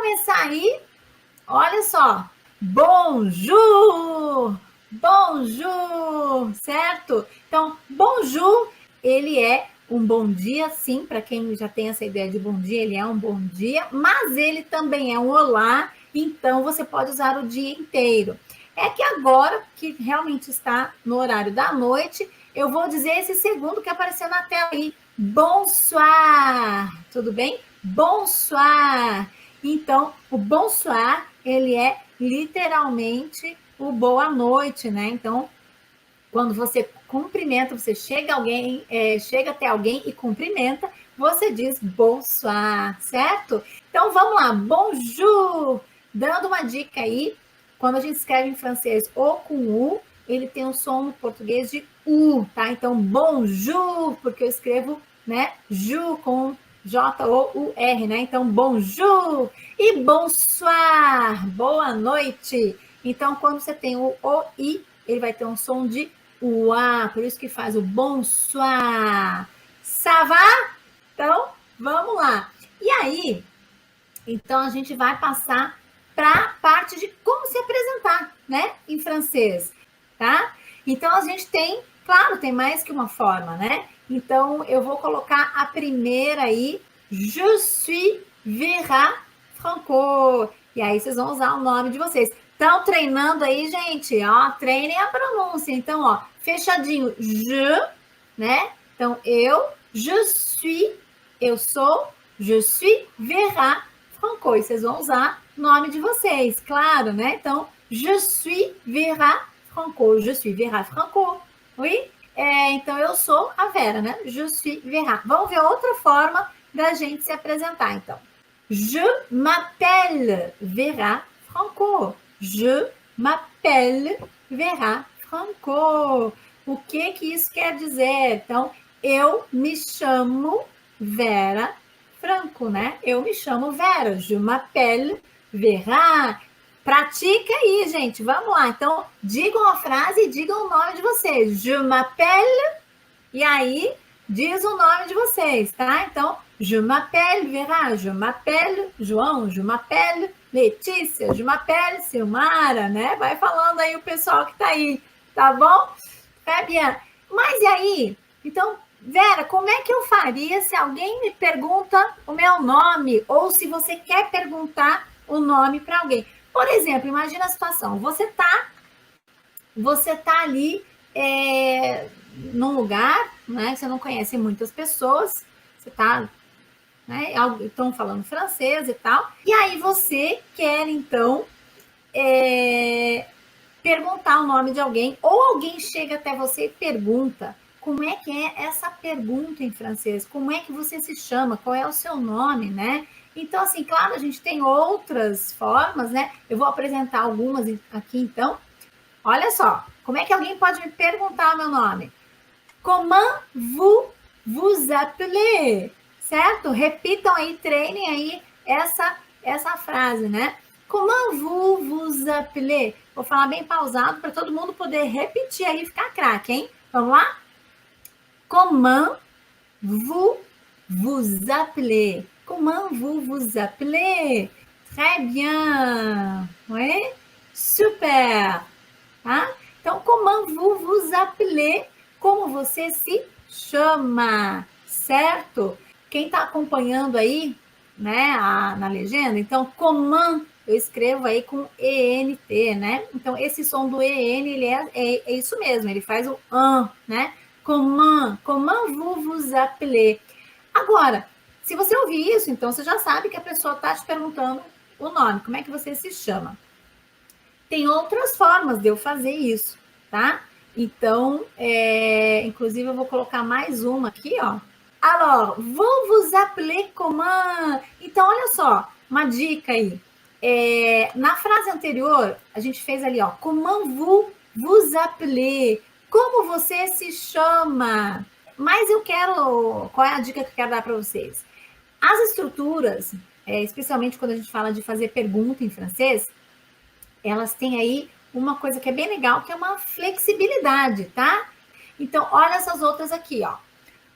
começar aí, olha só. Bonjour! Bonjour! Certo? Então, bonjour, ele é um bom dia, sim, para quem já tem essa ideia de bom dia, ele é um bom dia, mas ele também é um olá, então você pode usar o dia inteiro. É que agora, que realmente está no horário da noite, eu vou dizer esse segundo que apareceu na tela aí. Bonsoir! Tudo bem? Bonsoir! Então, o bonsoir, ele é literalmente o boa noite, né? Então, quando você cumprimenta, você chega até alguém e cumprimenta, você diz bonsoir, certo? Então vamos lá, bonjour. Dando uma dica aí, quando a gente escreve em francês ou com U, ele tem um som no português de U, tá? Então bonjour, porque eu escrevo, né, ju com J-O-U-R, né? Então bonjour e bonsoir, boa noite. Então quando você tem o I, ele vai ter um som de uá, por isso que faz o bonsoir. Ça va? Então, vamos lá. E aí, então a gente vai passar para a parte de como se apresentar, né, em francês, tá? Então a gente tem, claro, tem mais que uma forma, né? Então eu vou colocar a primeira aí, je suis Vera Franco. E aí vocês vão usar o nome de vocês. Estão treinando aí, gente? Ó, treinem a pronúncia. Então, ó, fechadinho, je, né? Então, eu sou, je suis Vera Franco. E vocês vão usar o nome de vocês, claro, né? Então, je suis Vera Franco. Je suis Vera Franco. Oui? Então, eu sou a Vera, né? Je suis Vera. Vamos ver outra forma da gente se apresentar, então. Je m'appelle Vera Franco. Je m'appelle Vera Franco. O que isso quer dizer? Então, eu me chamo Vera Franco, né? Eu me chamo Vera. Je m'appelle Vera. Pratica aí, gente. Vamos lá. Então, digam a frase e digam o nome de vocês. Je m'appelle. E aí, diz o nome de vocês, tá? Então, je m'appelle Vera, je m'appelle João, je m'appelle Letícia, je m'appelle Silmara, né? Vai falando aí o pessoal que tá aí, tá bom? É bien. Mas e aí? Então, Vera, como é que eu faria se alguém me pergunta o meu nome? Ou se você quer perguntar o nome para alguém? Por exemplo, imagina a situação. Você tá ali num lugar, né? Você não conhece muitas pessoas, você tá, né? Estão falando francês e tal. E aí você quer, então, perguntar o nome de alguém, ou alguém chega até você e pergunta como é que é essa pergunta em francês, como é que você se chama, qual é o seu nome, né? Então, assim, claro, a gente tem outras formas, né? Eu vou apresentar algumas aqui, então. Olha só, como é que alguém pode me perguntar o meu nome? Comment vous appelez? Certo? Repitam aí, treinem aí essa frase, né? Comment vous appelez? Vou falar bem pausado para todo mundo poder repetir aí e ficar craque, hein? Vamos lá? Comment vous appelez? Comment vous appelez? Très bien. Oui? Super. Tá? Então, comment vous appelez? Como você se chama, certo? Quem está acompanhando aí, né, na legenda, então, comment, eu escrevo aí com ENT, né? Então, esse som do EN, ele é isso mesmo, ele faz o an, né? Comment vous appelez? Agora, se você ouvir isso, então você já sabe que a pessoa está te perguntando o nome, como é que você se chama? Tem outras formas de eu fazer isso, tá? Então, inclusive eu vou colocar mais uma aqui, ó. Alors, vou vous appeler comment? Então, olha só, uma dica aí. Na frase anterior, a gente fez ali, ó. Comment vous appelez? Como você se chama? Mas qual é a dica que eu quero dar para vocês? As estruturas, especialmente quando a gente fala de fazer pergunta em francês, elas têm aí uma coisa que é bem legal, que é uma flexibilidade, tá? Então, olha essas outras aqui, ó.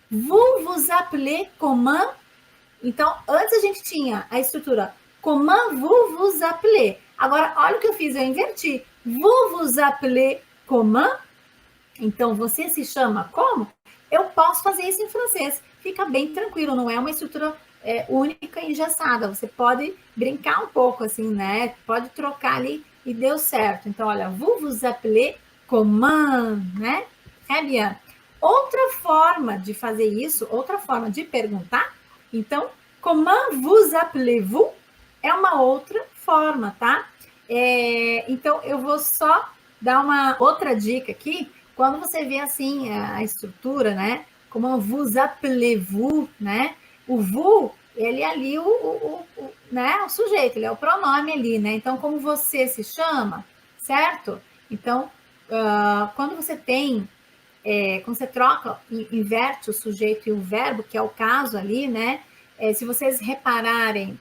Vous appelez comment? Então, antes a gente tinha a estrutura Comment vous vous appelez? Agora, olha o que eu fiz, eu inverti. Vous vous appelez comment? Então, você se chama como? Eu posso fazer isso em francês. Fica bem tranquilo, não é uma estrutura única e engessada. Você pode brincar um pouco, assim, né? Pode trocar ali e deu certo. Então, olha, vous vous appelez comment, né? É bien. Outra forma de fazer isso, outra forma de perguntar, então, comment vous appelez-vous? É uma outra forma, tá? Então, eu vou só dar uma outra dica aqui. Quando você vê assim a estrutura, né? Como vous appelez-vous, né? O vous, ele é ali né? O sujeito, ele é o pronome ali, né? Então, como você se chama, certo? Então, quando você tem, quando você troca, inverte o sujeito e o verbo, que é o caso ali, né? Se vocês repararem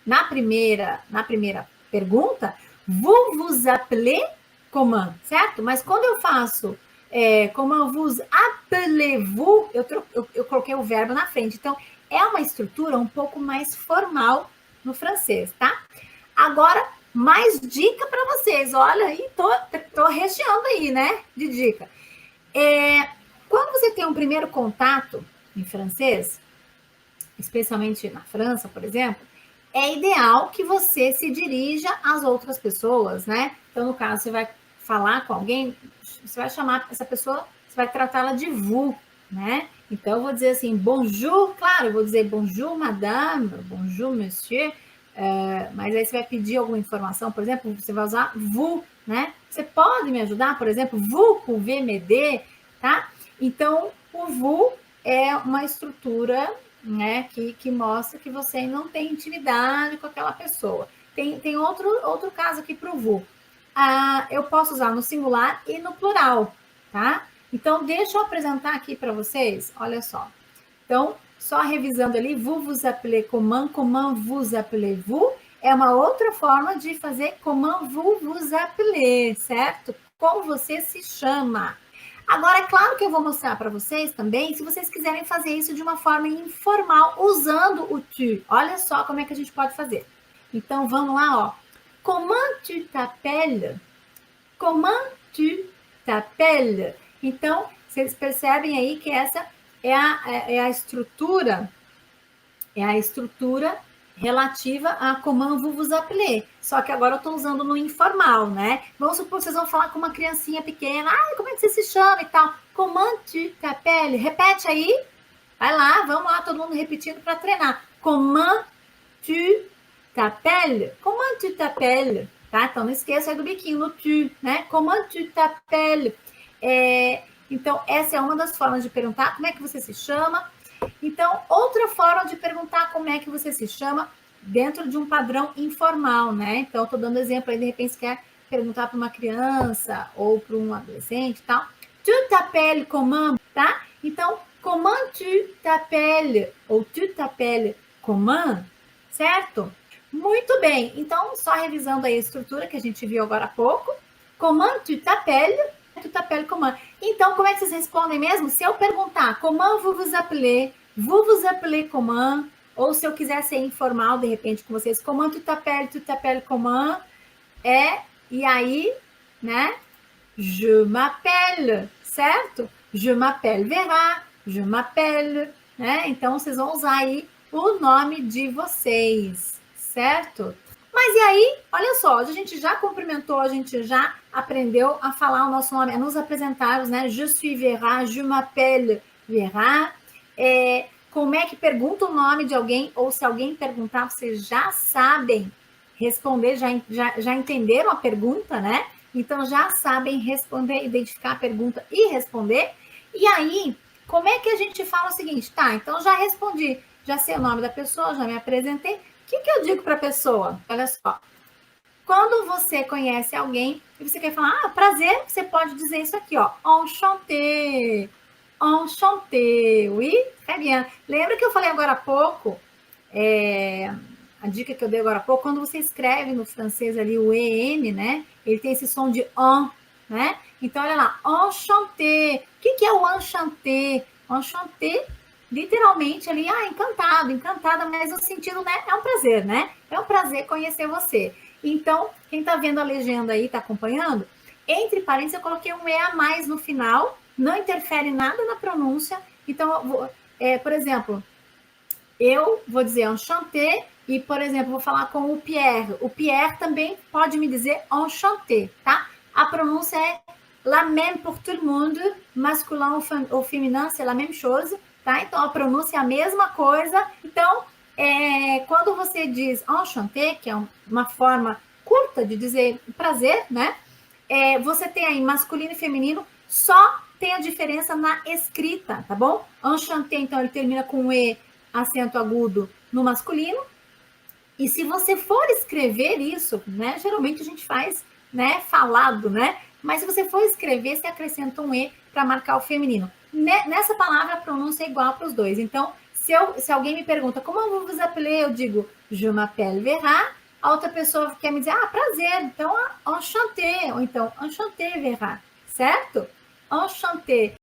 na primeira pergunta, vous vous appelez comment, certo? Mas quando eu faço comment vous appelez-vous, eu coloquei o verbo na frente. Então, é uma estrutura um pouco mais formal no francês, tá? Agora, mais dica para vocês. Olha aí, tô recheando aí, né? De dica. Quando você tem um primeiro contato em francês, especialmente na França, por exemplo, é ideal que você se dirija às outras pessoas, né? Então, no caso, você vai falar com alguém, você vai chamar essa pessoa, você vai tratá-la de vous, né? Então, eu vou dizer assim, bonjour, claro, eu vou dizer bonjour, madame, bonjour, monsieur, mas aí você vai pedir alguma informação, por exemplo, você vai usar vous, né? Você pode me ajudar, por exemplo, vous pouvez m'aider, tá? Então, o vous é uma estrutura, né, que mostra que você não tem intimidade com aquela pessoa. Tem outro caso aqui para o vous. Eu posso usar no singular e no plural, tá? Então, deixa eu apresentar aqui para vocês, olha só. Então, só revisando ali, vous vous appelez comment vous appelez-vous, é uma outra forma de fazer comment vous vous appelez, certo? Como você se chama. Agora, é claro que eu vou mostrar para vocês também, se vocês quiserem fazer isso de uma forma informal, usando o tu. Olha só como é que a gente pode fazer. Então, vamos lá, ó. Comment tu t'appelles? Comment tu t'appelles? Então, vocês percebem aí que essa é a estrutura relativa a comment vous vous appelez. Só que agora eu estou usando no informal, né? Vamos supor que vocês vão falar com uma criancinha pequena. Como é que você se chama e tal? Comment tu t'appelles? Repete aí. Vai lá, vamos lá, todo mundo repetindo para treinar. Comment tu t'appelles? Comment tu t'appelles? Tá? Então não esqueça aí do biquinho no tu, né? Comment tu t'appelles? Então, essa é uma das formas de perguntar como é que você se chama. Então, outra forma de perguntar como é que você se chama dentro de um padrão informal, né? Então, estou dando exemplo aí, de repente, você quer perguntar para uma criança ou para um adolescente e tal. Tu t'appelles comment, tá? Então, comment tu t'appelles ou tu t'appelles comment, certo? Muito bem. Então, só revisando aí a estrutura que a gente viu agora há pouco. Comment tu t'appelles? Tu t'appelles comment? Então, como é que vocês respondem mesmo? Se eu perguntar comment vous vous appelez comment? Ou se eu quiser ser informal, de repente, com vocês, comment tu t'appelles comment? E aí, né? Je m'appelle, certo? Je m'appelle Vera, je m'appelle, né? Então, vocês vão usar aí o nome de vocês, certo? Mas e aí, olha só, a gente já cumprimentou, a gente já aprendeu a falar o nosso nome, a nos apresentarmos, né? Je suis Vera, je m'appelle Vera. Como é que pergunta o nome de alguém, ou se alguém perguntar, vocês já sabem responder, já entenderam a pergunta, né? Então, já sabem responder, identificar a pergunta e responder. E aí, como é que a gente fala o seguinte? Tá, então já respondi, já sei o nome da pessoa, já me apresentei. O que eu digo para a pessoa? Olha só. Quando você conhece alguém e você quer falar, prazer, você pode dizer isso aqui, ó. Enchanté. Enchanté. Oui, très bien. Lembra que eu falei agora há pouco, a dica que eu dei agora há pouco, quando você escreve no francês ali o EN, né? Ele tem esse som de en, né? Então, olha lá, enchanté. O que é o enchanté? Enchanté literalmente ali, encantado, encantada, mas o sentido, né, é um prazer, né? É um prazer conhecer você. Então, quem está vendo a legenda aí, está acompanhando, entre parênteses eu coloquei um E a mais no final, não interfere nada na pronúncia. Então, por exemplo, eu vou dizer enchanté e, por exemplo, vou falar com o Pierre. O Pierre também pode me dizer enchanté, tá? A pronúncia é la même pour tout le monde, masculin ou féminin, c'est la même chose, tá? Então, a pronúncia é a mesma coisa. Então, quando você diz enchanté, que é uma forma curta de dizer prazer, né? Você tem aí masculino e feminino, só tem a diferença na escrita, tá bom? Enchanté, então, ele termina com E, acento agudo no masculino. E se você for escrever isso, né? Geralmente a gente faz, né? Falado, né? Mas se você for escrever, você acrescenta um E para marcar o feminino. Nessa palavra, a pronúncia é igual para os dois. Então, se alguém me pergunta como eu vou vous appeler, eu digo je m'appelle Vera. A outra pessoa quer me dizer, prazer, então enchanté, ou então enchanté Vera, certo? Enchanté.